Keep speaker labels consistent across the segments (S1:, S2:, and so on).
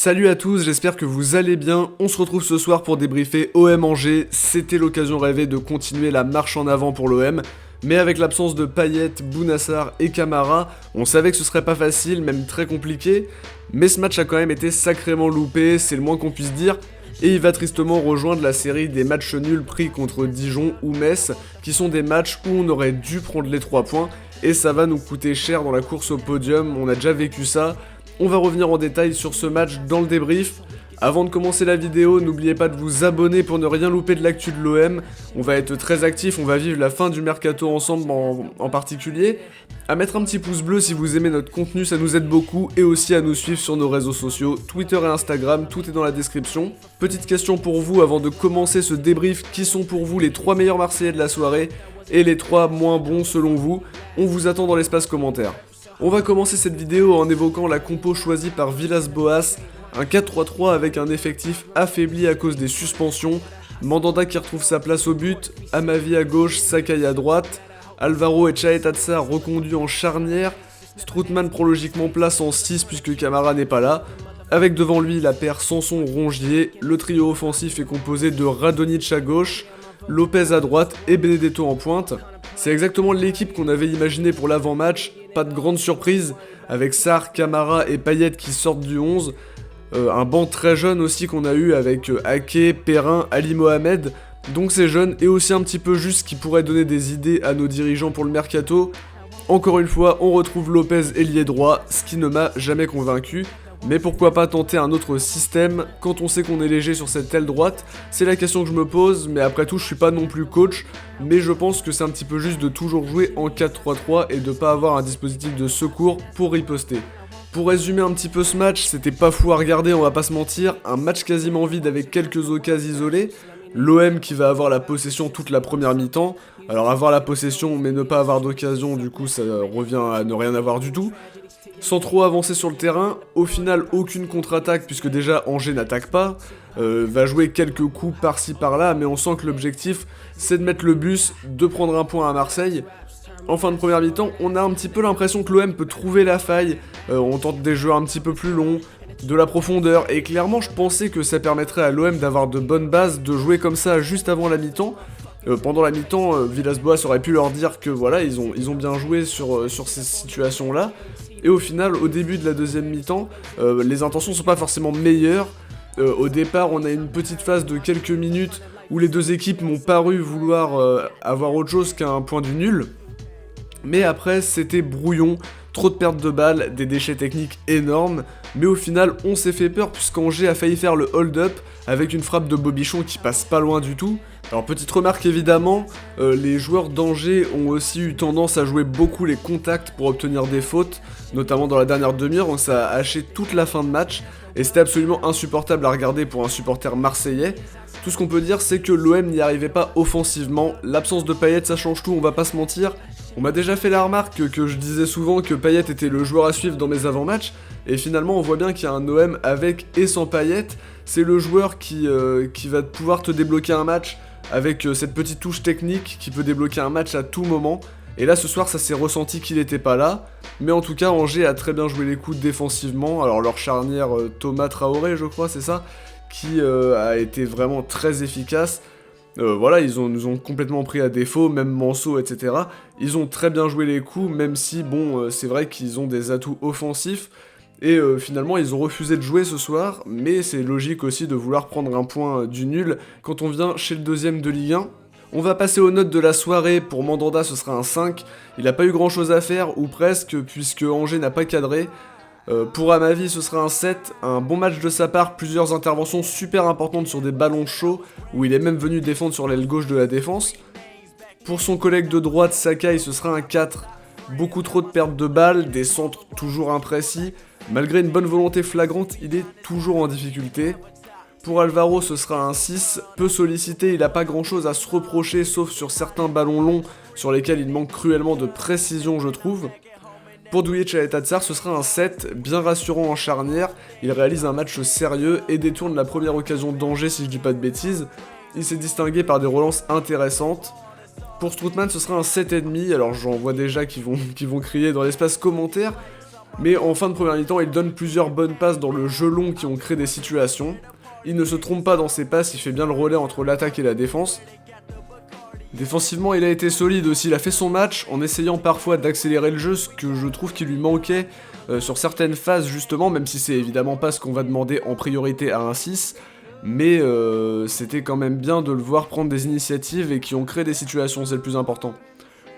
S1: Salut à tous, j'espère que vous allez bien. On se retrouve ce soir pour débriefer OM Angers. C'était l'occasion rêvée de continuer la marche en avant pour l'OM. Mais avec l'absence de Payet, Bounassar et Camara, on savait que ce serait pas facile, même très compliqué. Mais ce match a quand même été sacrément loupé, c'est le moins qu'on puisse dire. Et il va tristement rejoindre la série des matchs nuls pris contre Dijon ou Metz, qui sont des matchs où on aurait dû prendre les 3 points. Et ça va nous coûter cher dans la course au podium, on a déjà vécu ça. On va revenir en détail sur ce match dans le débrief. Avant de commencer la vidéo, n'oubliez pas de vous abonner pour ne rien louper de l'actu de l'OM. On va être très actifs, on va vivre la fin du mercato ensemble en particulier. À mettre un petit pouce bleu si vous aimez notre contenu, ça nous aide beaucoup. Et aussi à nous suivre sur nos réseaux sociaux, Twitter et Instagram, tout est dans la description. Petite question pour vous avant de commencer ce débrief, qui sont pour vous les 3 meilleurs Marseillais de la soirée et les 3 moins bons selon vous? On vous attend dans l'espace commentaire. On va commencer cette vidéo en évoquant la compo choisie par Villas-Boas, un 4-3-3 avec un effectif affaibli à cause des suspensions, Mandanda qui retrouve sa place au but, Amavi à gauche, Sakai à droite, Alvaro et Chaetazza reconduits en charnière, Strootman prend logiquement place en 6 puisque Camara n'est pas là, avec devant lui la paire Sanson-Rongier, le trio offensif est composé de Radonjic à gauche, Lopez à droite et Benedetto en pointe. C'est exactement l'équipe qu'on avait imaginée pour l'avant-match, pas de grande surprise, avec Sarr, Camara et Payet qui sortent du 11, un banc très jeune aussi qu'on a eu avec Ake, Perrin, Ali Mohamed, donc c'est jeune et aussi un petit peu juste qui pourrait donner des idées à nos dirigeants pour le mercato. Encore une fois, on retrouve Lopez ailier droit, ce qui ne m'a jamais convaincu. Mais pourquoi pas tenter un autre système quand on sait qu'on est léger sur cette aile droite? C'est la question que je me pose, mais après tout je suis pas non plus coach, mais je pense que c'est un petit peu juste de toujours jouer en 4-3-3 et de pas avoir un dispositif de secours pour riposter. Pour résumer un petit peu ce match, c'était pas fou à regarder, on va pas se mentir, un match quasiment vide avec quelques occasions isolées, l'OM qui va avoir la possession toute la première mi-temps, alors avoir la possession mais ne pas avoir d'occasion, du coup ça revient à ne rien avoir du tout. Sans trop avancer sur le terrain, au final aucune contre-attaque puisque déjà Angers n'attaque pas, va jouer quelques coups par-ci par-là, mais on sent que l'objectif c'est de mettre le bus, de prendre un point à Marseille. En fin de première mi-temps, on a un petit peu l'impression que l'OM peut trouver la faille, on tente des jeux un petit peu plus longs, de la profondeur, et clairement je pensais que ça permettrait à l'OM d'avoir de bonnes bases, de jouer comme ça juste avant la mi-temps. Pendant la mi-temps, Villas-Boas aurait pu leur dire que voilà, ils ont bien joué sur ces situations-là. Et au final, au début de la deuxième mi-temps, les intentions sont pas forcément meilleures. Au départ, on a une petite phase de quelques minutes où les deux équipes m'ont paru vouloir avoir autre chose qu'un point du nul. Mais après, c'était brouillon, trop de pertes de balles, des déchets techniques énormes. Mais au final, on s'est fait peur puisqu'Angers a failli faire le hold-up avec une frappe de Bobichon qui passe pas loin du tout. Alors petite remarque évidemment, les joueurs d'Angers ont aussi eu tendance à jouer beaucoup les contacts pour obtenir des fautes, notamment dans la dernière demi-heure, où ça a haché toute la fin de match, et c'était absolument insupportable à regarder pour un supporter marseillais. Tout ce qu'on peut dire c'est que l'OM n'y arrivait pas offensivement, l'absence de Payet ça change tout, on va pas se mentir. On m'a déjà fait la remarque que je disais souvent que Payet était le joueur à suivre dans mes avant-matchs, et finalement on voit bien qu'il y a un OM avec et sans Payet, c'est le joueur qui va pouvoir te débloquer un match, avec cette petite touche technique qui peut débloquer un match à tout moment. Et là ce soir ça s'est ressenti qu'il n'était pas là. Mais en tout cas Angers a très bien joué les coups défensivement. Alors leur charnière Thomas Traoré je crois c'est ça, qui a été vraiment très efficace. Voilà, nous ont complètement pris à défaut, même Manso, etc. Ils ont très bien joué les coups, même si bon c'est vrai qu'ils ont des atouts offensifs. Et finalement ils ont refusé de jouer ce soir, mais c'est logique aussi de vouloir prendre un point du nul quand on vient chez le deuxième de Ligue 1. On va passer aux notes de la soirée, pour Mandanda ce sera un 5, il n'a pas eu grand chose à faire, ou presque, puisque Angers n'a pas cadré. Pour Amavi ce sera un 7, un bon match de sa part, plusieurs interventions super importantes sur des ballons chauds, où il est même venu défendre sur l'aile gauche de la défense. Pour son collègue de droite Sakai ce sera un 4, beaucoup trop de pertes de balles, des centres toujours imprécis. Malgré une bonne volonté flagrante, il est toujours en difficulté. Pour Alvaro, ce sera un 6, peu sollicité, il n'a pas grand chose à se reprocher, sauf sur certains ballons longs sur lesquels il manque cruellement de précision, je trouve. Pour Douillet Chaetazza, ce sera un 7, bien rassurant en charnière, il réalise un match sérieux et détourne la première occasion d'Angers si je dis pas de bêtises. Il s'est distingué par des relances intéressantes. Pour Strootman, ce sera un 7,5, alors j'en vois déjà qui vont crier dans l'espace commentaire. Mais en fin de première mi-temps, il donne plusieurs bonnes passes dans le jeu long qui ont créé des situations. Il ne se trompe pas dans ses passes, il fait bien le relais entre l'attaque et la défense. Défensivement, il a été solide aussi, il a fait son match en essayant parfois d'accélérer le jeu, ce que je trouve qu'il lui manquait sur certaines phases justement, même si c'est évidemment pas ce qu'on va demander en priorité à un 6, mais c'était quand même bien de le voir prendre des initiatives et qui ont créé des situations, c'est le plus important.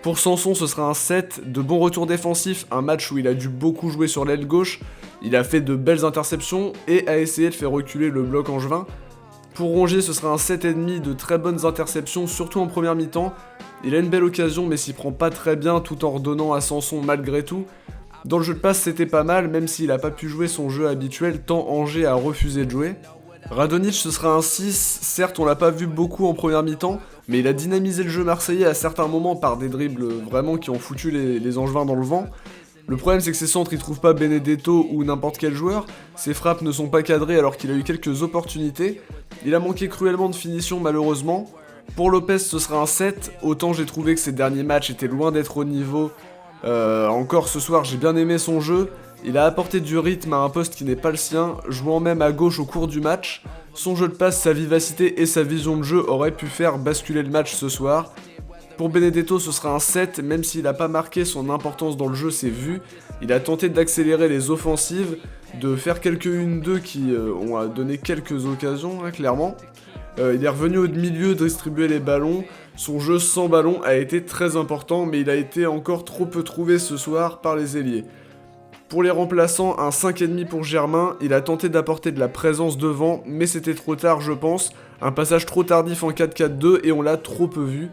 S1: Pour Sanson, ce sera un 7, de bons retours défensifs, un match où il a dû beaucoup jouer sur l'aile gauche, il a fait de belles interceptions et a essayé de faire reculer le bloc angevin. Pour Rongier, ce sera un 7,5 de très bonnes interceptions, surtout en première mi-temps. Il a une belle occasion, mais s'y prend pas très bien tout en redonnant à Sanson malgré tout. Dans le jeu de passe, c'était pas mal, même s'il a pas pu jouer son jeu habituel, tant Angers a refusé de jouer. Radonjic, ce sera un 6, certes on l'a pas vu beaucoup en première mi-temps, mais il a dynamisé le jeu marseillais à certains moments par des dribbles vraiment qui ont foutu les Angevins dans le vent. Le problème c'est que ses centres ils trouvent pas Benedetto ou n'importe quel joueur, ses frappes ne sont pas cadrées alors qu'il a eu quelques opportunités, il a manqué cruellement de finition malheureusement. Pour Lopez ce sera un 7, autant j'ai trouvé que ses derniers matchs étaient loin d'être au niveau, encore ce soir j'ai bien aimé son jeu, il a apporté du rythme à un poste qui n'est pas le sien, jouant même à gauche au cours du match, son jeu de passe, sa vivacité et sa vision de jeu auraient pu faire basculer le match ce soir. Pour Benedetto, ce sera un 7, même s'il n'a pas marqué son importance dans le jeu, c'est vu. Il a tenté d'accélérer les offensives, de faire quelques 1-2 qui ont donné quelques occasions, hein, clairement. Il est revenu au milieu, distribuer les ballons. Son jeu sans ballon a été très important, mais il a été encore trop peu trouvé ce soir par les ailiers. Pour les remplaçants, un 5,5 pour Germain, il a tenté d'apporter de la présence devant, mais c'était trop tard je pense. Un passage trop tardif en 4-4-2 et on l'a trop peu vu.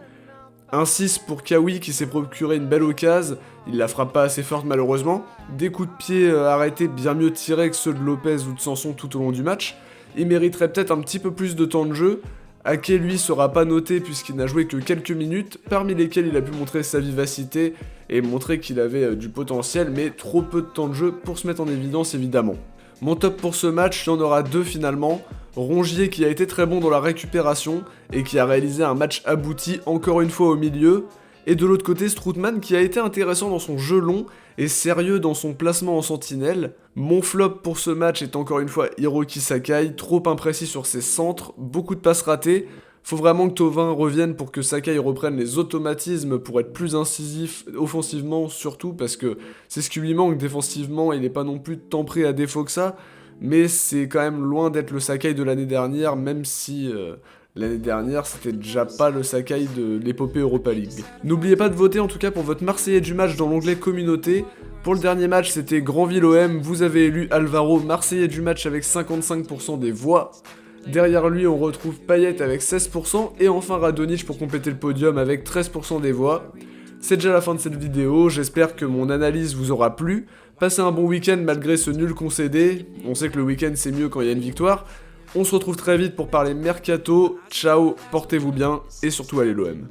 S1: Un 6 pour Kawi qui s'est procuré une belle occasion, il la frappe pas assez forte malheureusement. Des coups de pied arrêtés bien mieux tirés que ceux de Lopez ou de Sanson tout au long du match. Il mériterait peut-être un petit peu plus de temps de jeu. Ake lui sera pas noté puisqu'il n'a joué que quelques minutes, parmi lesquelles il a pu montrer sa vivacité et montrer qu'il avait du potentiel, mais trop peu de temps de jeu pour se mettre en évidence évidemment. Mon top pour ce match, il y en aura deux finalement. Rongier qui a été très bon dans la récupération et qui a réalisé un match abouti encore une fois au milieu. Et de l'autre côté, Strootman qui a été intéressant dans son jeu long et sérieux dans son placement en sentinelle. Mon flop pour ce match est encore une fois Hiroki Sakai, trop imprécis sur ses centres, beaucoup de passes ratées. Faut vraiment que Thauvin revienne pour que Sakai reprenne les automatismes pour être plus incisif offensivement surtout parce que c'est ce qui lui manque défensivement, il n'est pas non plus tant pris à défaut que ça, mais c'est quand même loin d'être le Sakai de l'année dernière, même si l'année dernière c'était déjà pas le Sakai de l'épopée Europa League. N'oubliez pas de voter en tout cas pour votre Marseillais du match dans l'onglet communauté. Pour le dernier match c'était Granville OM, vous avez élu Alvaro Marseillais du match avec 55% des voix. Derrière lui, on retrouve Payet avec 16% et enfin Radonjic pour compléter le podium avec 13% des voix. C'est déjà la fin de cette vidéo, j'espère que mon analyse vous aura plu. Passez un bon week-end malgré ce nul concédé, on sait que le week-end c'est mieux quand il y a une victoire. On se retrouve très vite pour parler mercato, ciao, portez-vous bien et surtout allez l'OM.